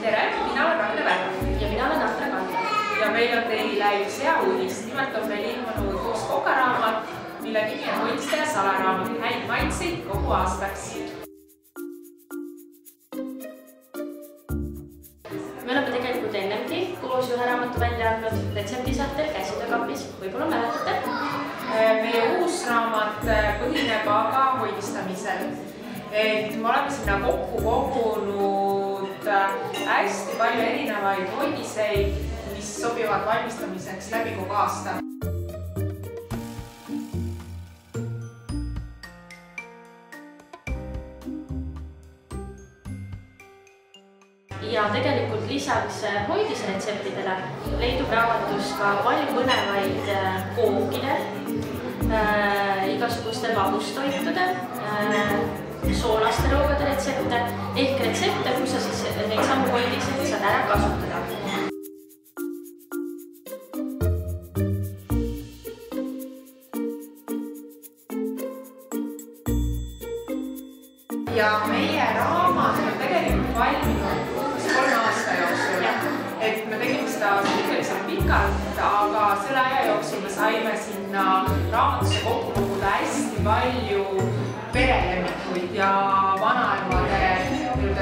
tere, mina olen Ragne Pärn. Ja mina olen Atre Kandla. Ja meil on teile üks hea uudis. Nimelt on meil ilmunud uus kokaraamat, mille nimi on Hoidiste ja salaraamat. Häid maitseid kogu aastaks. Me oleme tegelikult ennemgi koos ühe raamatu välja andnud retseptisaatel Käsitöökapis, võib-olla mäletate. Meie uus raamat põhineb aga hoidistamisel. Me oleme sinna kokku kogunud hästi palju erinevaid hoidiseid, mis sobivad valmistamiseks läbi kogu aasta. Ja tegelikult lisaks hoidisretseptidele leidub raamatus ka palju põnevaid kookide, igasuguste vabustoitude, soolaste roogade retsepte ehk retsepte, kus sa siis neid samu hoidiseid saad ära kasutada. Ja meie raamat on tegelikult valminud 3 aasta jooksul. Et me tegime seda suhteliselt pikalt, aga selle aja jooksul me saime sinna raamatusse kokku koguda hästi palju perelemmikuid ja vanaemade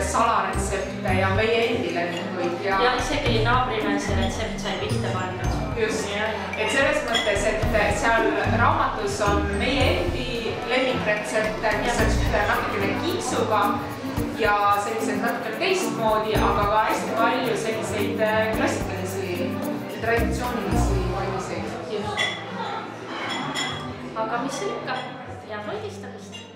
salaretsepte ja meie endi lemmikuid. Ja isegi naabrile see retsept sai pihta pandud. Just, et selles mõttes, et seal raamatus on meie endi lemmikretsepte, mis on natukene kiiksuga ja sellised natukene teistmoodi, aga ka hästi palju selliseid klassikalisi, traditsioonilisi hoidiseid. Just. Aga mis see ikka? Head hoidistamist!